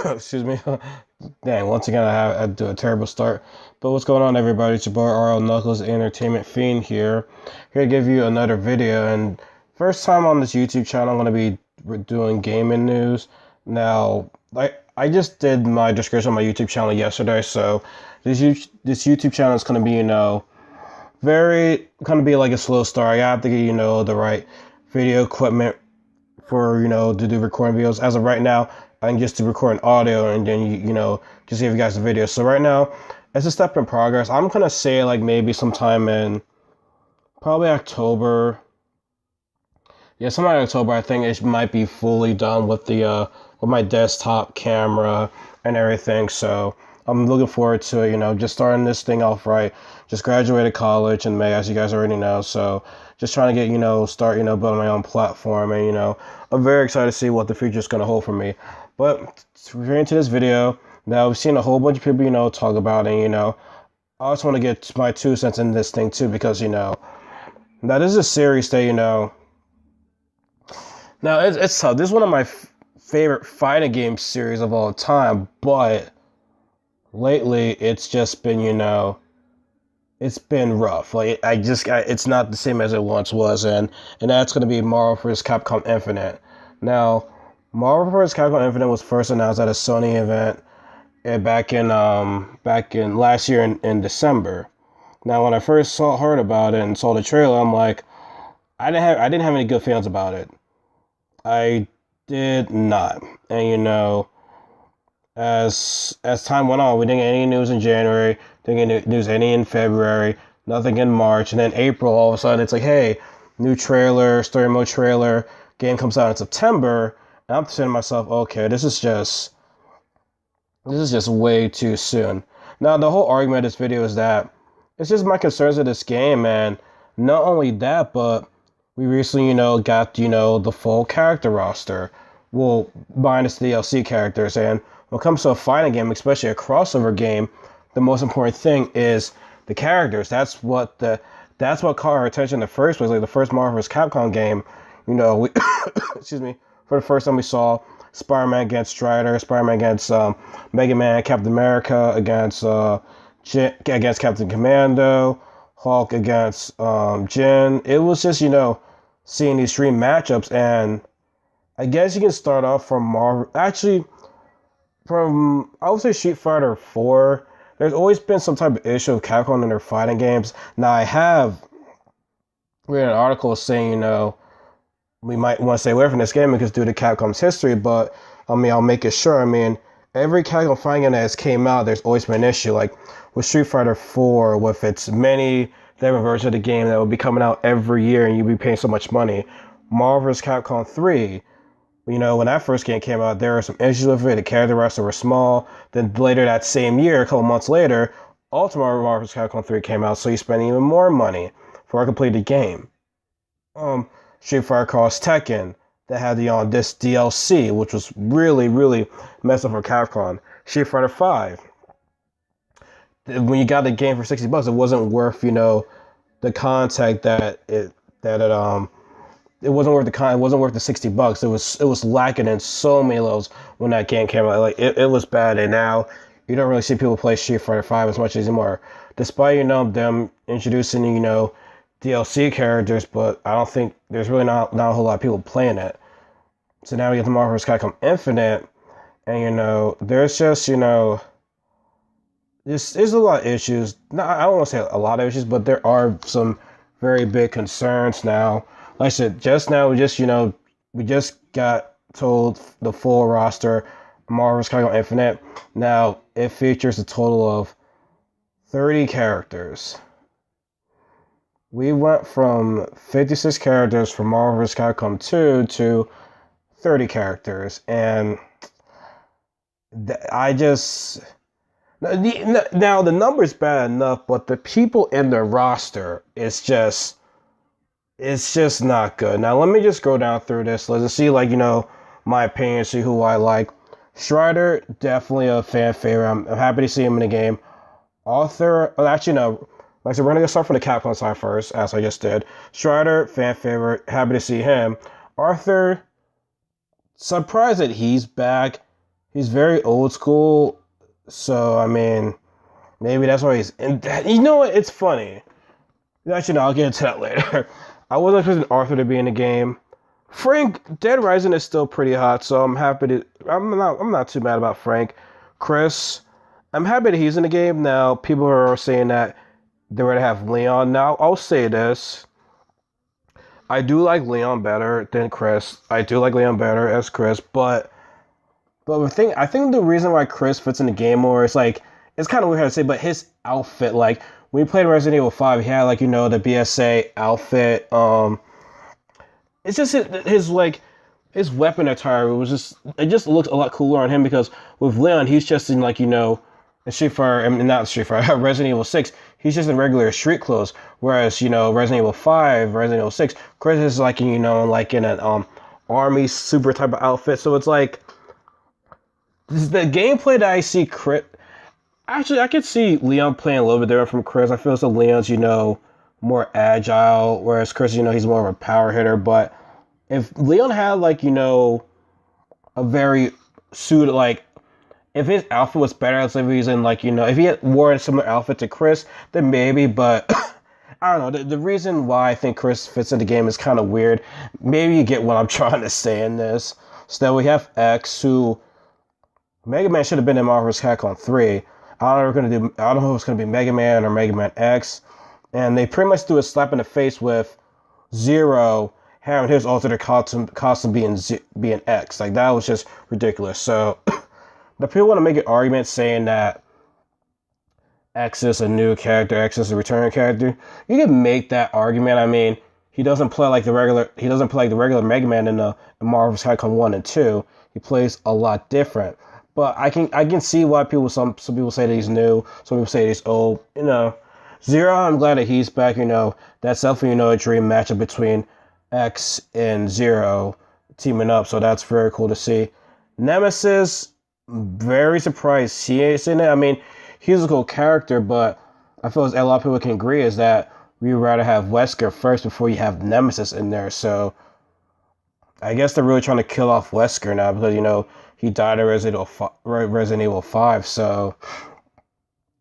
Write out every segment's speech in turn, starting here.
Excuse me. Dang, once again, I do a terrible start. But what's going on, everybody? It's your boy RL Knuckles, Entertainment Fiend here to give you another video. And first time on this YouTube channel, I'm going to be doing gaming news. Now, I just did my description on my YouTube channel yesterday, so this YouTube channel is going to be, very going to be like a slow start. I have to get, the right video equipment for, to do recording videos. As of right now, I can just do recording audio and then, just give you guys the video. So right now, it's a step in progress. I'm going to say like maybe sometime in probably October. Yeah, sometime in October, I think it might be fully done with with my desktop camera and everything. So I'm looking forward to, just starting this thing off right. Just graduated college in May, as you guys already know. So just trying to get, start, building my own platform. And, I'm very excited to see what the future is going to hold for me. But to get into this video, now we've seen a whole bunch of people, talk about it. I just want to get my 2 cents in this thing too, because, now this is a series that, now it's tough. This is one of my favorite fighting game series of all time, but lately it's just been, it's been rough. Like it's not the same as it once was, and that's going to be Marvel vs. Capcom Infinite. Now, Marvel vs. Capcom Infinite was first announced at a Sony event back in last year in December. Now, when I first heard about it and saw the trailer, I'm like, I didn't have any good feelings about it. I did not, and as time went on, we didn't get any news in January, didn't get news any in February, nothing in March, and then April, all of a sudden, it's like, hey, new trailer, story mode trailer, game comes out in September, and I'm saying to myself, okay, this is just way too soon. Now, the whole argument of this video is that it's just my concerns with this game, and not only that, but we recently, got, the full character roster. Well, minus the DLC characters, and when it comes to a fighting game, especially a crossover game, the most important thing is the characters. That's what caught our attention in the first place. Like the first Marvel vs. Capcom game, we excuse me, for the first time we saw Spider-Man against Strider, Spider-Man against Mega Man, Captain America against against Captain Commando, Hulk against Jin. It was just, seeing these three matchups, and I guess you can start off from Marvel. Actually, from, I would say, Street Fighter 4, there's always been some type of issue with Capcom in their fighting games. Now, I have read an article saying, we might want to stay away from this game because due to Capcom's history, but, I'll make it sure. Every Capcom fighting game that has came out, there's always been an issue. Like, with Street Fighter 4, with its many different versions of the game that will be coming out every year and you'll be paying so much money. Marvel vs. Capcom 3, when that first game came out, there were some issues with it. The character rosters were small. Then later that same year, a couple months later, Ultimate Marvel vs. Capcom 3 came out, so you spend even more money for a completed game. Street Fighter Cross Tekken, that had this DLC, which was really, really messed up for Capcom. Street Fighter 5, when you got the game for $60, it wasn't worth, the contact it wasn't worth it wasn't worth the $60. It was lacking in so many levels when that game came out. Like it was bad, and now you don't really see people play Street Fighter 5 as much anymore. Despite them introducing DLC characters, but I don't think there's really not a whole lot of people playing it. So now we get the Marvel vs. Capcom Infinite, and there's just there's a lot of issues. No, I don't want to say a lot of issues, but there are some very big concerns now. Like I said, just now, we just got told the full roster, Marvel vs. Capcom Infinite. Now, it features a total of 30 characters. We went from 56 characters from Marvel vs. Capcom 2 to 30 characters, and I just... Now, the number's bad enough, but the people in the roster is just... It's just not good. Now, let me just go down through this. Let's just see, my opinion, see who I like. Strider, definitely a fan favorite. I'm happy to see him in the game. Arthur, actually, no. Like I said, we're going to start from the Capcom side first, as I just did. Strider, fan favorite. Happy to see him. Arthur, surprised that he's back. he's very old school. So I mean, maybe that's why he's. And you know what? It's funny. Actually, no, I'll get into that later. I wasn't expecting Arthur to be in the game. Frank Dead Rising is still pretty hot, so I'm happy to. I'm not too mad about Frank. Chris, I'm happy that he's in the game now. People are saying that they were to have Leon. Now I'll say this: I do like Leon better than Chris. I do like Leon better as Chris, but the thing, I think the reason why Chris fits in the game more is like it's kind of weird how to say, but his outfit, like when he played Resident Evil 5, he had like the BSA outfit. It's just his like his weapon attire it just looked a lot cooler on him because with Leon he's just in like in Street Fighter, I mean, not Street Fighter, Resident Evil 6, he's just in regular street clothes, whereas Resident Evil 5, Resident Evil 6, Chris is like like in an army super type of outfit, so it's like the gameplay that I see Chris. Actually, I could see Leon playing a little bit different from Chris. I feel as though Leon's, more agile, whereas Chris, he's more of a power hitter. But if Leon had, like, a very suit, like, if his outfit was better, let's say if he's in, like, if he had wore a similar outfit to Chris, then maybe, but I don't know. The reason why I think Chris fits in the game is kind of weird. Maybe you get what I'm trying to say in this. So then we have X, who Mega Man should have been in Marvel vs. Capcom 3. I don't know if it's gonna be Mega Man or Mega Man X. And they pretty much do a slap in the face with Zero having his alternate costume being X. Like that was just ridiculous. So the people want to make an argument saying that X is a new character, X is a returning character. You can make that argument. I mean, he doesn't play like the regular Mega Man in Marvel vs. Capcom 1 and 2. He plays a lot different. But I can see why some people say that he's new, some people say that he's old. Zero, I'm glad that he's back. That's definitely a dream matchup between X and Zero teaming up. So that's very cool to see. Nemesis, very surprised he is in it. I mean, he's a cool character, but I feel as a lot of people can agree is that we would rather have Wesker first before you have Nemesis in there. So I guess they're really trying to kill off Wesker now because he died at Resident Evil 5, so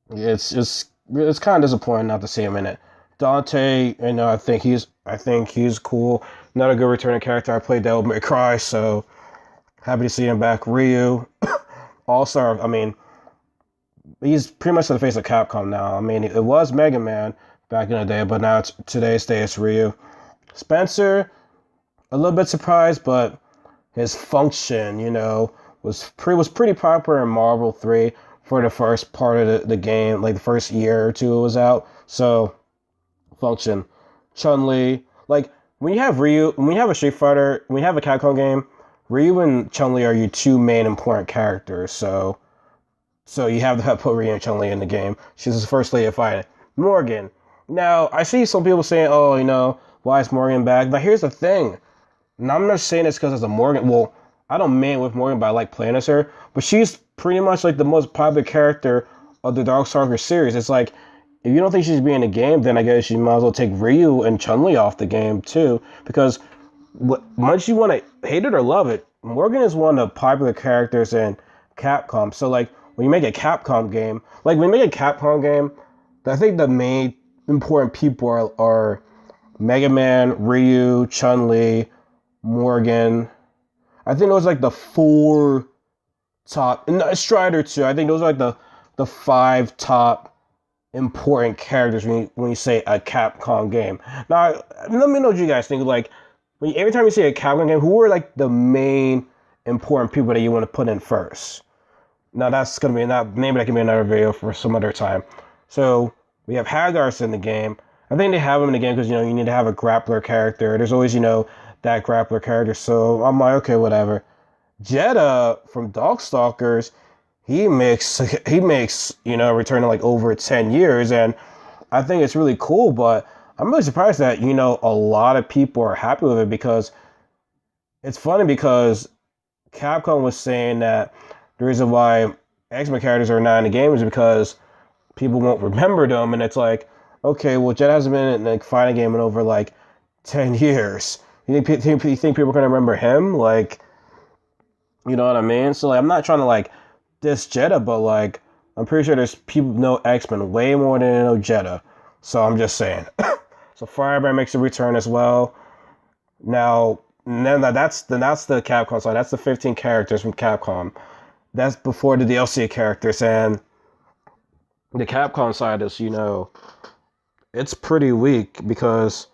it's kind of disappointing not to see him in it. Dante, I think he's cool. Not a good returning character. I played Devil May Cry, so happy to see him back. Ryu, All-Star. I mean, he's pretty much the face of Capcom now. I mean, it was Mega Man back in the day, but now today's day it's Ryu. Spencer, a little bit surprised, but his function, was pretty popular in Marvel 3 for the first part of the game, like the first year or two it was out. So, function. Chun-Li, like when you have a Street Fighter, when you have a Capcom game, Ryu and Chun-Li are your two main important characters. So you have to put Ryu and Chun-Li in the game. She's the first lady of fighting. Morgan. Now, I see some people saying, why is Morgan back? But here's the thing. And I'm not saying this because it's a Morgan. Well, I don't mean with Morgan, but I like playing as her. But she's pretty much like the most popular character of the Darkstalkers series. It's like, if you don't think she should be in the game, then I guess you might as well take Ryu and Chun-Li off the game too. Because much you want to hate it or love it, Morgan is one of the popular characters in Capcom. So like when you make a Capcom game, I think the main important people are Mega Man, Ryu, Chun-Li, Morgan. I think those are like the four top, and Strider too. I think those are like the five top important characters when you say a Capcom game. Now, let me know what you guys think. Like, every time you say a Capcom game, who are like the main important people that you want to put in first? Now, that's gonna be maybe that can be another video for some other time. So we have Haggar's in the game. I think they have him in the game because you need to have a grappler character. There's always that grappler character. So I'm like, okay, whatever. Jeddah from Darkstalkers, he makes return in like over 10 years, and I think it's really cool. But I'm really surprised that a lot of people are happy with it, because it's funny because Capcom was saying that the reason why X-Men characters are not in the game is because people won't remember them, and it's like, okay, well, Jeddah hasn't been in a fighting game in over like 10 years. You think people are going to remember him? Like, You know what I mean? So like, I'm not trying to like diss Jeddah, but like, I'm pretty sure there's people who know X-Men way more than they know Jeddah. So I'm just saying. So Firebrand makes a return as well. Now, that's the Capcom side. That's the 15 characters from Capcom. That's before the DLC characters, and the Capcom side is, it's pretty weak because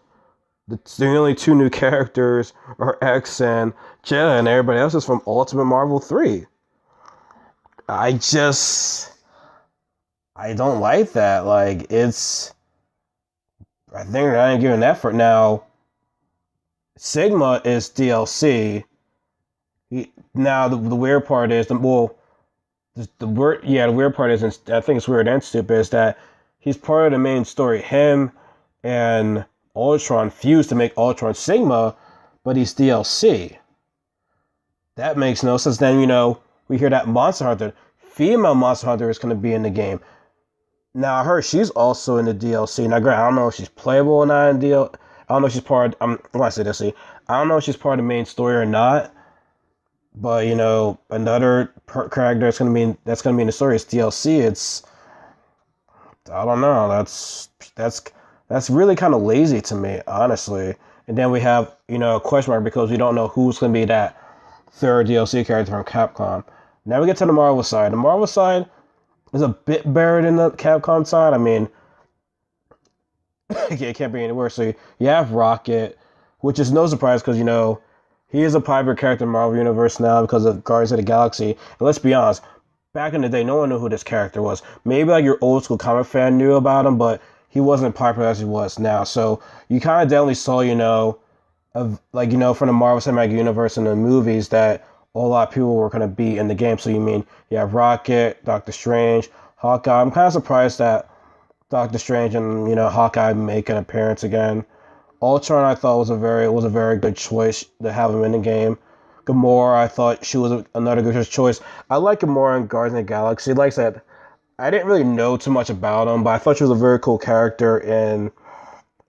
the only two new characters are X and Jenna, and everybody else is from Ultimate Marvel 3. I just, I don't like that. Like, I think they're not even giving effort. Now, Sigma is DLC. Now, the weird part is, the weird part is, and I think it's weird and stupid, is that he's part of the main story. Him and Ultron fused to make Ultron Sigma, but he's DLC. That makes no sense. Then, we hear that Monster Hunter, female Monster Hunter, is going to be in the game. Now, I heard she's also in the DLC. Now, granted, I don't know if she's playable or not in DLC. I don't know if she's part. When I say DLC, I don't know if she's part of the main story or not. But another character that's gonna be in the story is DLC. I don't know. That's really kind of lazy to me, honestly. And then we have a question mark because we don't know who's gonna be that third DLC character from Capcom. Now we get to the Marvel side. The Marvel side is a bit better than the Capcom side. I mean, it can't be any worse. So you have Rocket, which is no surprise because he is a popular character in the Marvel Universe now because of Guardians of the Galaxy. And let's be honest, back in the day, no one knew who this character was. Maybe like your old school comic fan knew about him, but he wasn't popular as he was now. So you kind of definitely saw, from the Marvel Cinematic Universe and the movies that a lot of people were going to be in the game. So you have Rocket, Doctor Strange, Hawkeye. I'm kind of surprised that Doctor Strange and Hawkeye make an appearance again. Ultron I thought was a very good choice to have him in the game. Gamora, I thought she was another good choice. I like Gamora in Guardians of the Galaxy. Like I said, I didn't really know too much about him, but I thought she was a very cool character in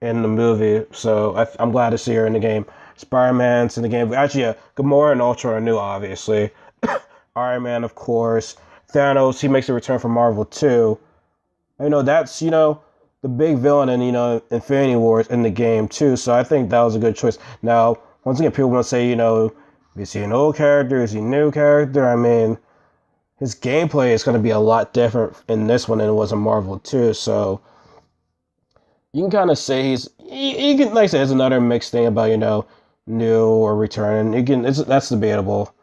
the movie. So I'm glad to see her in the game. Spider-Man's in the game. Actually, yeah, Gamora and Ultron are new, obviously. Iron Man, of course. Thanos, he makes a return from Marvel too. That's the big villain in Infinity Wars in the game too. So I think that was a good choice. Now, once again, people want to say, is he an old character? Is he a new character? I mean, his gameplay is going to be a lot different in this one than it was in Marvel too. So you can kind of say you can, like I said, it's another mixed thing about new or return. That's debatable.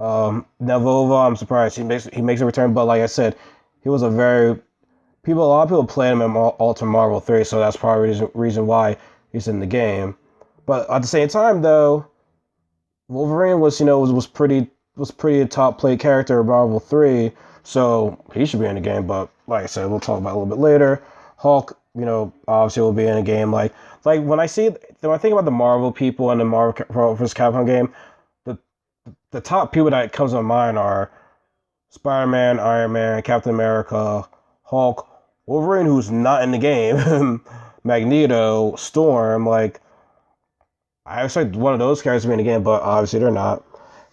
Navova, I'm surprised he makes a return, but like I said, he was a lot of people played him in Ultimate Marvel 3, so that's probably the reason why he's in the game. But at the same time, though, Wolverine was pretty a top play character in Marvel 3, so he should be in the game. But like I said, we'll talk about it a little bit later. Hulk, obviously will be in a game. Like when I think about the Marvel people in the Marvel vs. Capcom game, the top people that comes to mind are Spider-Man, Iron Man, Captain America, Hulk, Wolverine, who's not in the game, Magneto, Storm. Like, I expect one of those characters to be in the game, but obviously they're not.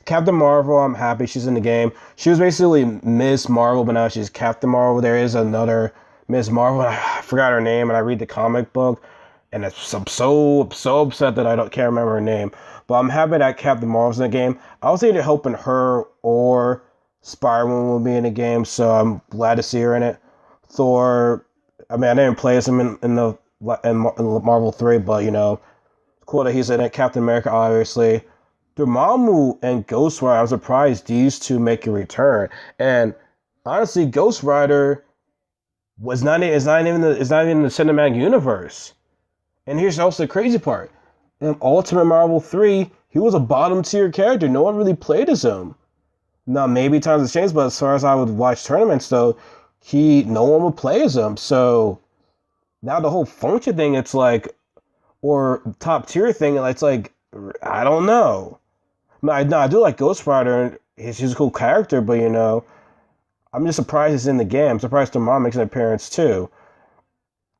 Captain Marvel, I'm happy she's in the game. She was basically Miss Marvel, but now she's Captain Marvel. There is another Miss Marvel. I forgot her name, and I read the comic book, and I'm so upset that can't remember her name. But I'm happy that Captain Marvel's in the game. I was either hoping her or Spider-Man will be in the game, so I'm glad to see her in it. Thor, I mean, I didn't play as him in Marvel 3, but cool that he's in it. Captain America, obviously. Dormammu and Ghost Rider, I'm surprised these two make a return. And honestly, Ghost Rider is not even in the cinematic universe. And here's also the crazy part: in Ultimate Marvel 3, he was a bottom tier character. No one really played as him. Now maybe times have changed, but as far as I would watch tournaments, though, no one would play as him. So now the whole function thing, it's like, or top tier thing, it's like, I don't know. I do like Ghost Rider. He's a cool character, but I'm just surprised he's in the game. I'm surprised Dormammu makes an appearance too.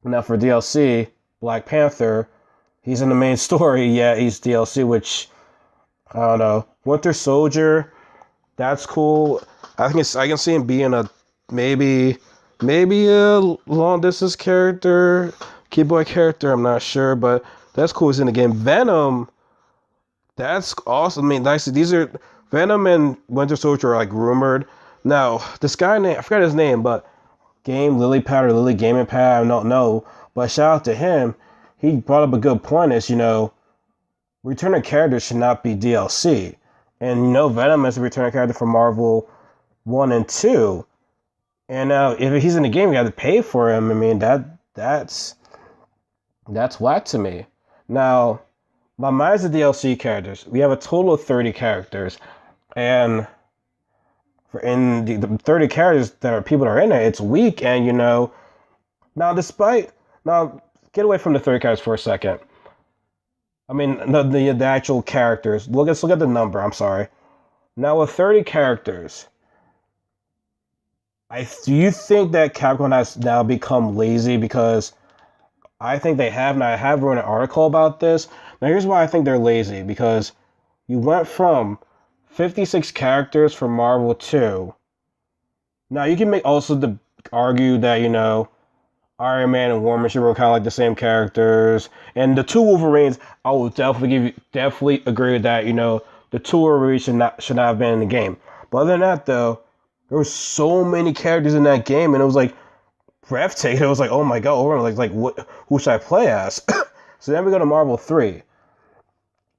Now for DLC, Black Panther, he's in the main story. Yeah, he's DLC, which I don't know. Winter Soldier, That's cool. I can see him being a maybe maybe a long distance character, keyboard character. I'm not sure, but that's cool. He's in the game. Venom. That's awesome. I mean, nice. These are Venom and Winter Soldier are like rumored. Now, this guy name I forgot his name, but Game Lily Pad or Lily Gaming Pad, I don't know. But shout out to him. He brought up a good point. Is returning characters should not be DLC, and Venom is a returning character from Marvel 1 and 2. And now if he's in the game, you have to pay for him. I mean that's whack to me. Now, my mind's the DLC characters. We have a total of 30 characters, and in the 30 characters that are people that are in it, it's weak. And now get away from the 30 characters for a second. I mean the actual characters. Let's look at the number. I'm sorry. Now with 30 characters, do you think that Capcom has now become lazy? Because I think they have, and I have written an article about this. Now here's why I think they're lazy. Because you went from 56 characters for Marvel 2. Now you can argue that Iron Man and War Machine were kind of like the same characters, and the two Wolverines. I will definitely agree with that. The two Wolverines should not have been in the game. But other than that, though, there were so many characters in that game, and it was like breathtaking. It was like, oh my god, what? Who should I play as? So then we go to Marvel 3.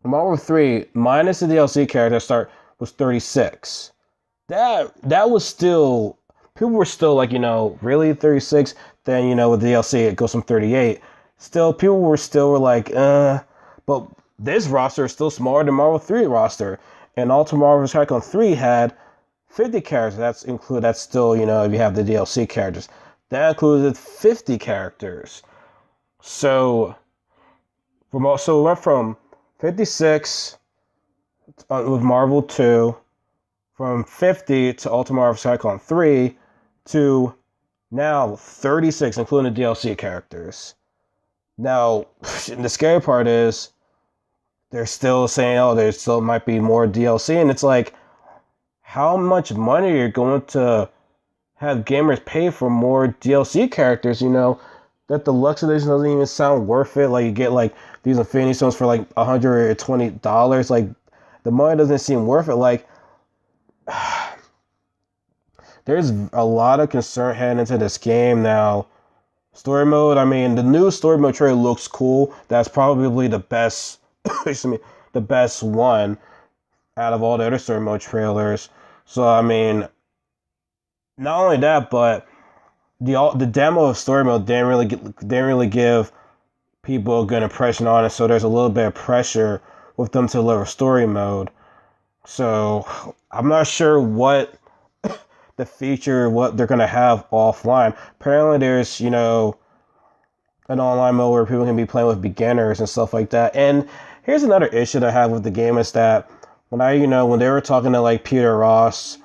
Marvel 3 minus the DLC character was 36. That was still, people were still like, really 36. Then with DLC it goes from 38. Still, people were like, but this roster is still smaller than Marvel 3 roster. And Ultimate Marvel Capcom 3 had 50 characters. That's still, if you have the DLC characters. That included 50 characters. So we went from 56 with Marvel 2, from 50 to Ultimate Marvel Capcom 3, to now 36, including the DLC characters. Now, the scary part is they're still saying, oh, there still might be more DLC, and it's like, how much money are you going to have gamers pay for more DLC characters? That deluxe edition doesn't even sound worth it. Like, you get like these Infinity Stones for like $120. Like, the money doesn't seem worth it. Like, there's a lot of concern heading into this game now. Story mode, I mean, the new story mode trailer looks cool. That's probably the best, the best one out of all the other story mode trailers. So, I mean, not only that, but the demo of story mode didn't really give people a good impression on it. So there's a little bit of pressure with them to deliver story mode. So I'm not sure what what they're gonna have offline. Apparently, there's an online mode where people can be playing with beginners and stuff like that. And here's another issue that I have with the game is that when they were talking to like Peter Ross,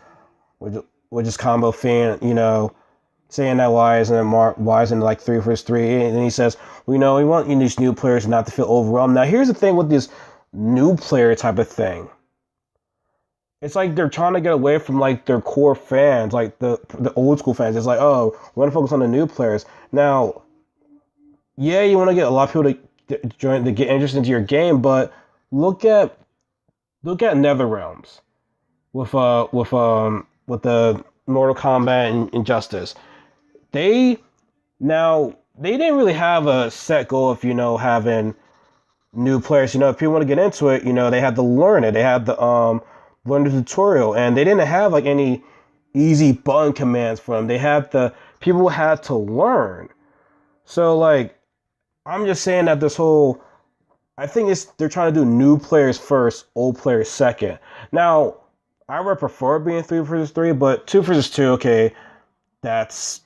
which is Combo Fiend, saying that why isn't like 3 vs 3, and then he says, we want these new players not to feel overwhelmed. Now here's the thing with this new player type of thing. It's like they're trying to get away from like their core fans, like the old school fans. It's like, oh, we want to focus on the new players. Now, yeah, you want to get a lot of people to get interested into your game, but look at NetherRealms with the Mortal Kombat and Injustice. They didn't really have a set goal of having new players. If people want to get into it, they had to learn it. They had to learn the tutorial, and they didn't have like any easy button commands for them. People had to learn. So like, I'm just saying that I think they're trying to do new players first, old players second. Now, I would prefer being 3 vs 3, but 2 vs 2, that's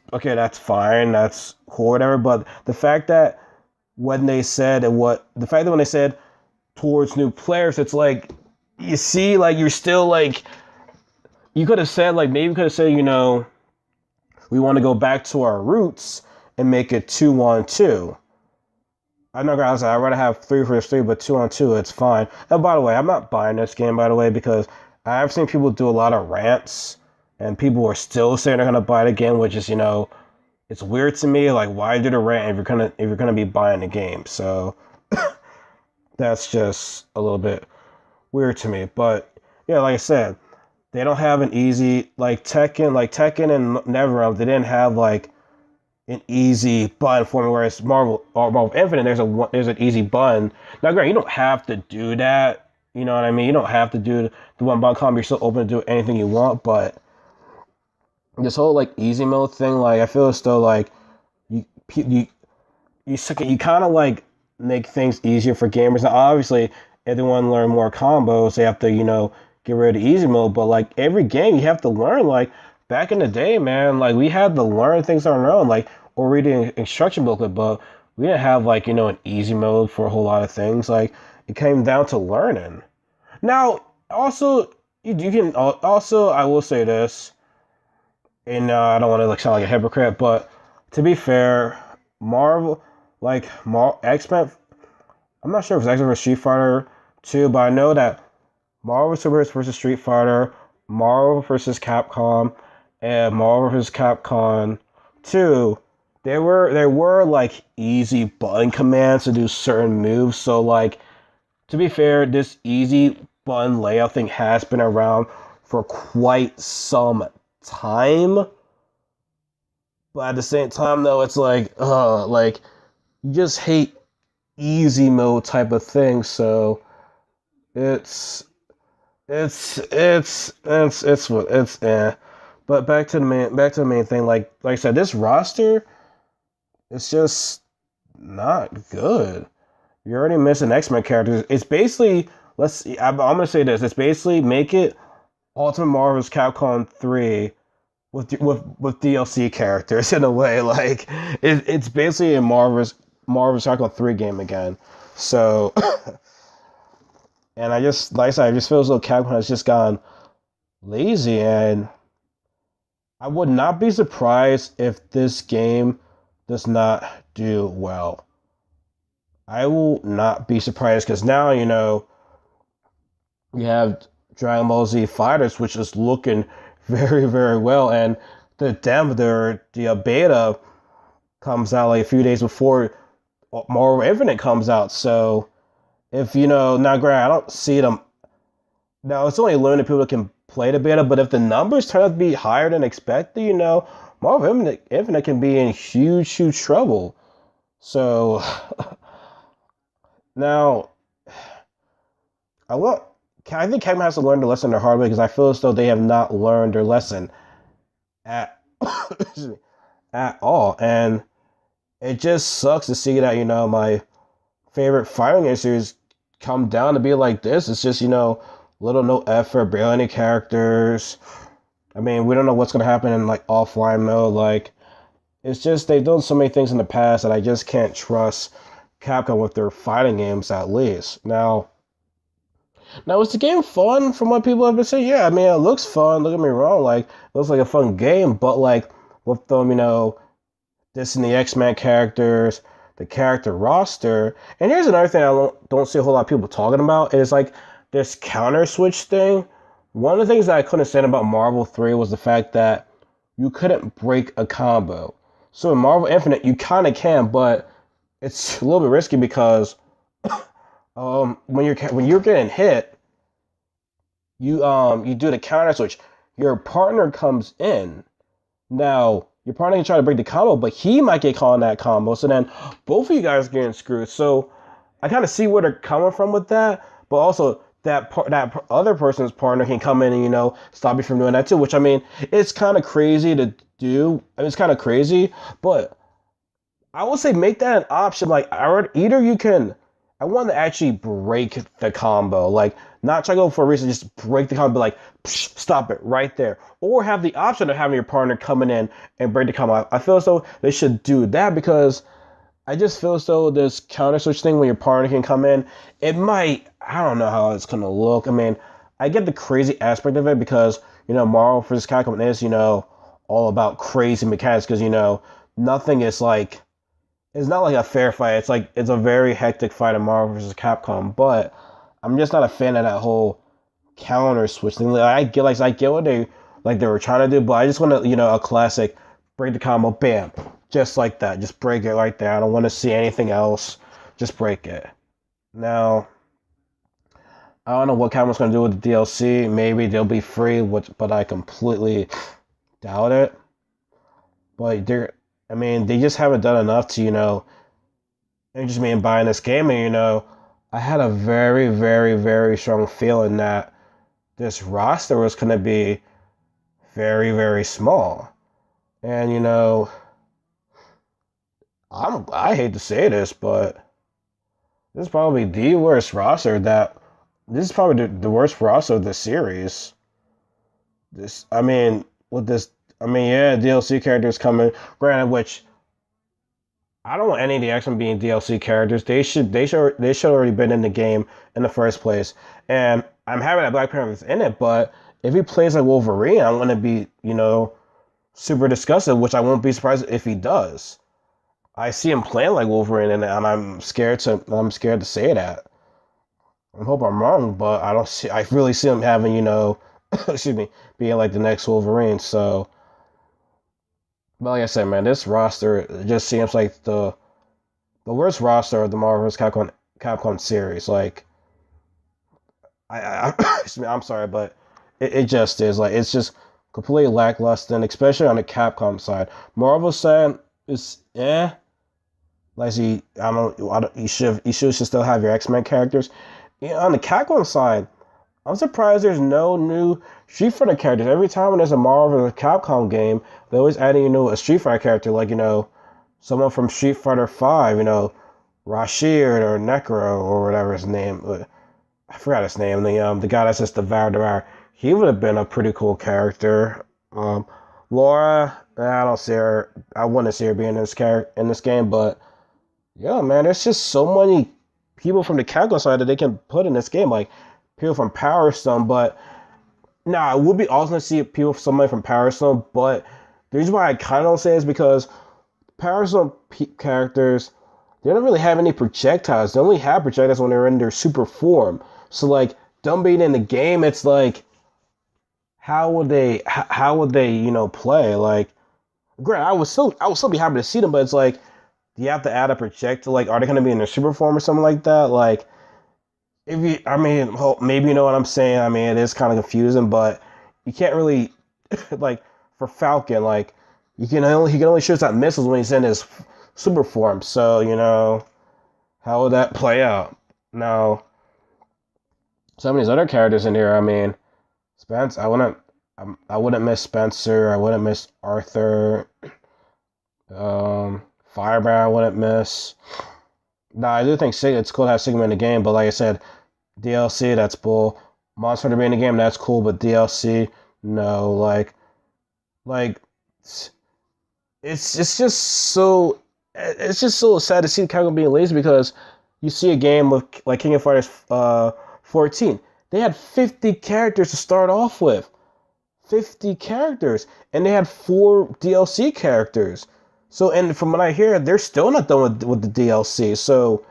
fine, that's cool, whatever. But the fact that when they said towards new players, it's like, you see, like, you're still like, you could have said, like, maybe could have said, we want to go back to our roots and make it 2-on-2. I'm not gonna say I'd rather have 3 vs 3, but 2-on-2, it's fine. And by the way, I'm not buying this game, by the way, because I've seen people do a lot of rants, and people are still saying they're gonna buy the game, which is it's weird to me. Like, why do the rant if you're gonna be buying the game? So that's just a little bit weird to me. But yeah, like I said, they don't have an easy like Tekken and NetherRealm. They didn't have like an easy button for me. Whereas Marvel Infinite, there's an easy button. Now, granted, you don't have to do that. You know what I mean? You don't have to do the one button combo. You're still open to do anything you want. But this whole like easy mode thing, like I feel as though like you you you kind of like make things easier for gamers. Now, obviously, if they want to learn more combos, they have to get rid of the easy mode. But like every game, you have to learn. Like back in the day, man, like we had to learn things on our own, like or read an instruction booklet. But we didn't have like an easy mode for a whole lot of things. Like it came down to learning. Now, also you can also I will say this, and I don't want to like sound like a hypocrite, but to be fair, Marvel X-Men. I'm not sure if it's X-Men vs Street Fighter 2, but I know that Marvel Super versus Street Fighter, Marvel versus Capcom, and Marvel vs. Capcom 2, there were like easy button commands to do certain moves. So like to be fair, this easy button layout thing has been around for quite some time. But at the same time though, it's like you just hate easy mode type of thing. So it's what it's But back to the main thing. Like I said, this roster is just not good. You're already missing X-Men characters. It's basically I'm gonna say this. It's basically make it Ultimate Marvel's Capcom 3 with DLC characters in a way. Like it's basically a Marvel's Capcom 3 game again. So and I just like I said, I just feel as though Capcom has just gone lazy, and I would not be surprised if this game does not do well. I will not be surprised because now you have Dragon Ball Z Fighters, which is looking very, very well, and the beta comes out like a few days before Marvel Infinite comes out. So if now granted, I don't see them. Now it's only limited people that can play the beta, but if the numbers turn out to be higher than expected, Marvel Infinite can be in huge, huge trouble. So now I think Capcom has to learn the lesson the hard way because I feel as though they have not learned their lesson at at all, and it just sucks to see that my favorite fighting game series come down to be like this. It's just little no effort, barely any characters. I mean, we don't know what's gonna happen in like offline mode. Like, it's just they've done so many things in the past that I just can't trust Capcom with their fighting games at least. Now is the game fun from what people have been saying? Yeah, I mean, it looks fun. Don't get me wrong. Like, it looks like a fun game, but like with them, this and the X-Men characters, the character roster. And here's another thing I don't see a whole lot of people talking about is like this counter switch thing. One of the things that I couldn't stand about Marvel 3 was the fact that you couldn't break a combo. So in Marvel Infinite, you kind of can, but it's a little bit risky because when you're getting hit, you do the counter switch. Your partner comes in. Now your partner can try to break the combo, but he might get caught in that combo. So then both of you guys are getting screwed. So I kind of see where they're coming from with that, but also that other person's partner can come in and stop you from doing that too. Which I mean, it's kind of crazy to do. I mean, it's kind of crazy, but I would say make that an option. Like either you can. I want to actually break the combo, like not try to go for a reason, just break the combo, like stop it right there, or have the option of having your partner coming in and break the combo. I feel as though they should do that because I just feel as though this counter switch thing when your partner can come in, it might. I don't know how it's gonna look. I mean, I get the crazy aspect of it because Marvel vs. Capcom is all about crazy mechanics because nothing is like. It's not like a fair fight. It's a very hectic fight in Marvel vs. Capcom, but I'm just not a fan of that whole counter switch thing. I get what they were trying to do, but I just want to, a classic break the combo, bam, just like that, just break it right there. I don't want to see anything else, just break it. Now, I don't know what Capcom's gonna do with the DLC. Maybe they'll be free, but I completely doubt it. But they just haven't done enough to, interest me in buying this game. And I had a very, very, very strong feeling that this roster was gonna be very, very small. And I hate to say this, but this is probably the worst roster that. This is probably the worst roster of the series. Yeah, DLC characters coming. Granted, which I don't want any of the X-Men being DLC characters. They should already been in the game in the first place. And I'm happy that Black Panther's in it, but if he plays like Wolverine, I'm gonna be, super disgusted, which I won't be surprised if he does. I see him playing like Wolverine in it, and I'm scared to say that. I hope I'm wrong, but I really see him having, excuse me, being like the next Wolverine. So, but like I said, man, this roster just seems like the worst roster of the Marvel vs. Capcom series. Like, excuse me, I'm sorry, but it just is. Like, it's just completely lackluster, and especially on the Capcom side. Marvel side is Like, see, I don't. You should still have your X-Men characters. On the Capcom side, I'm surprised there's no new Street Fighter characters. Every time when there's a Marvel or Capcom game, they always add a Street Fighter character, like, someone from Street Fighter 5, Rashid or Necro or whatever his name. I forgot his name. The guy that says Devour. He would have been a pretty cool character. Laura, I don't see her. I want to see her being in this game, but yeah, man, there's just so many people from the Capcom side that they can put in this game, like people from Power Stone. But it would be awesome to see somebody from Power Stone. But the reason why I kind of don't say it is because Power Stone characters, they don't really have any projectiles. They only have projectiles when they're in their super form. So like them being in the game, it's like how would they play? Like, great, I would still be happy to see them, but it's like, do you have to add a projectile? Like, are they going to be in their super form or something like that? Like, maybe you know what I'm saying. I mean, it is kind of confusing, but you can't really, like, for Falcon, like, he can only shoot out missiles when he's in his super form. So, how would that play out? Now, some of these other characters in here, I mean, Spence, I wouldn't miss Spencer. I wouldn't miss Arthur. Firebrand, I wouldn't miss. I do think it's cool to have Sigma in the game, but like I said, DLC, that's bull. Monster to be in the game, that's cool, but DLC, no. Like, it's just so sad to see Capcom being lazy, because you see a game like King of Fighters 14. They had 50 characters to start off with. 50 characters. And they had 4 DLC characters. So, and from what I hear, they're still not done with the DLC. So,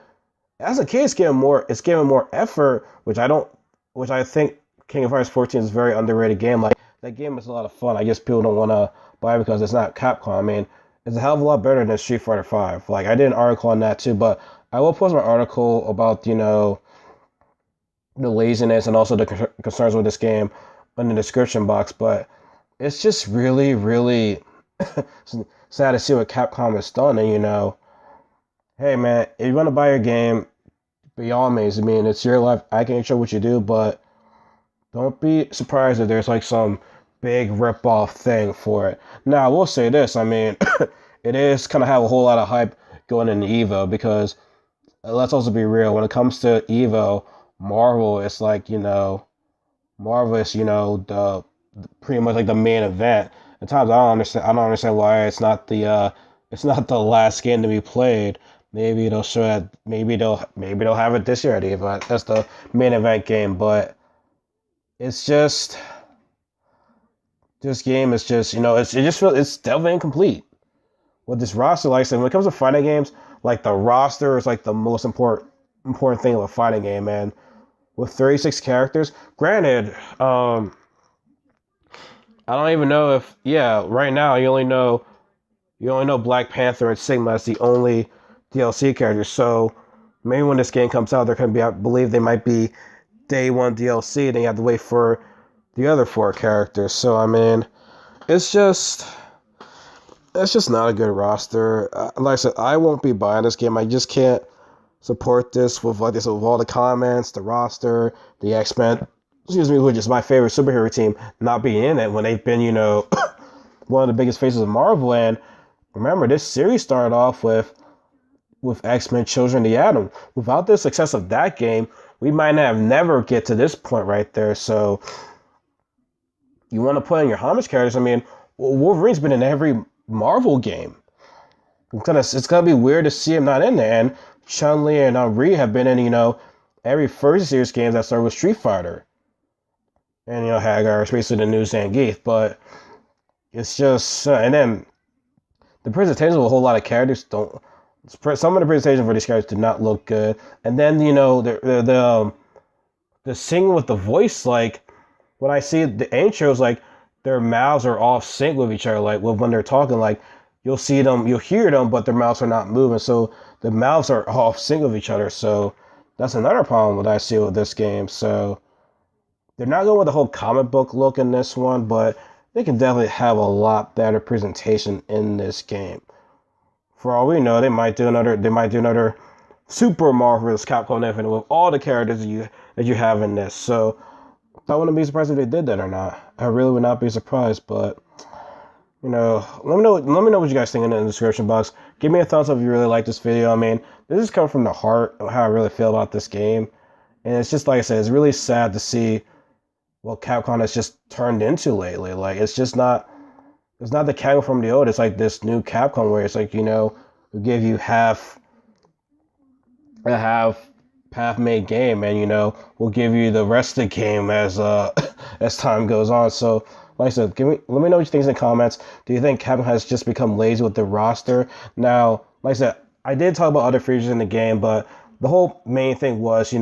as a case, it's giving more effort, which I think King of Fighters 14 is a very underrated game. Like, that game is a lot of fun. I guess people don't want to buy it because it's not Capcom. I mean, it's a hell of a lot better than Street Fighter 5. Like, I did an article on that too, but I will post my article about, the laziness and also the concerns with this game in the description box. But it's just really, really sad to see what Capcom has done. And, hey, man, if you want to buy your game, by all means, I mean, it's your life. I can't show what you do, but don't be surprised if there's like some big rip-off thing for it. Now, I will say this. I mean, it is kind of have a whole lot of hype going into EVO, because let's also be real. When it comes to EVO, Marvel is like, Marvel is, the pretty much like the main event. At times I don't understand why it's not the last game to be played. Maybe they'll show it. Maybe they'll have it this year at EVO. That's the main event game. But it's just, this game is just, it's definitely incomplete with this roster. Like I said, when it comes to fighting games, like, the roster is like the most important thing of a fighting game, man. with 36 characters. Granted, I don't even know if yeah. Right now, you only know Black Panther and Sigma as the only DLC characters. So maybe when this game comes out, they're gonna be. I believe they might be day one DLC. Then you have to wait for the other four characters. So I mean, it's just it's just not a good roster. Like I said, I won't be buying this game. I just can't support this with like this with all the comments, the roster, the X-Men. Excuse me, which is my favorite superhero team, not being in it when they've been, one of the biggest faces of Marvel. And remember, this series started off with X-Men Children of the Atom. Without the success of that game, we might have never get to this point right there. So you want to put in your homage characters. I mean, Wolverine's been in every Marvel game. It's gonna be weird to see him not in there. And Chun-Li and Rhea have been in, every first series games that started with Street Fighter. And, Hagar is basically the new Zangief. But it's just, and then the presentation of a whole lot of characters don't, some of the presentations for these characters did not look good. And then, the singing with the voice, like, when I see the intros, like, their mouths are off sync with each other. Like, when they're talking, like, you'll hear them, but their mouths are not moving. So the mouths are off sync with each other. So that's another problem that I see with this game. So they're not going with the whole comic book look in this one, but they can definitely have a lot better presentation in this game. For all we know, they might do another Super Marvelous Capcom Infinite with all the characters that you have in this. So I wouldn't be surprised if they did that or not. I really would not be surprised, but let me know what you guys think in the description box. Give me a thumbs up if you really like this video. I mean, this is coming from the heart of how I really feel about this game. And it's just, like I said, it's really sad to see what Capcom has just turned into lately. Like, it's not the Capcom from the old. It's like this new Capcom where it's like, we give you a half-made game, and we'll give you the rest of the game as as time goes on. So, like I said, let me know what you think in the comments. Do you think Capcom has just become lazy with the roster? Now, like I said, I did talk about other features in the game, but the whole main thing was,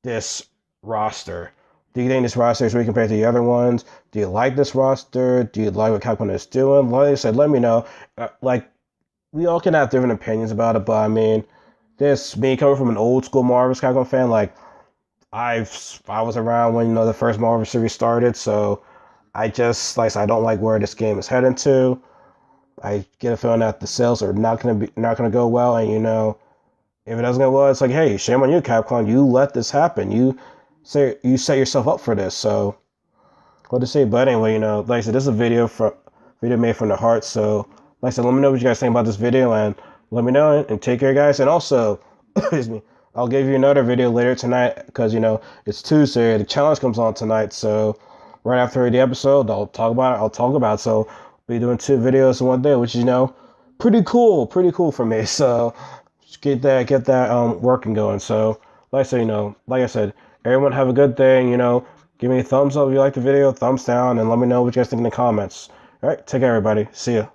this roster. Do you think this roster is weak compared to the other ones? Do you like this roster? Do you like what Capcom is doing? Like I said, let me know. We all can have different opinions about it, but I mean, me coming from an old school Marvel's Capcom fan, like, I was around when, the first Marvel series started, so I just, like I said, I don't like where this game is heading to. I get a feeling that the sales are not gonna go well, and if it doesn't go well, it's like, hey, shame on you, Capcom. You let this happen. You set yourself up for this. So what to say? But anyway, like I said, this is a video made from the heart. So like I said, let me know what you guys think about this video, and let me know, and take care, guys. And also, excuse me, I'll give you another video later tonight because it's Tuesday. The challenge comes on tonight, so right after the episode, I'll talk about it. So I'll be doing 2 videos in one day, which is pretty cool for me. So just get that working going. So like I said, everyone have a good day. And, give me a thumbs up if you like the video, thumbs down, and let me know what you guys think in the comments. All right, take care, everybody. See ya.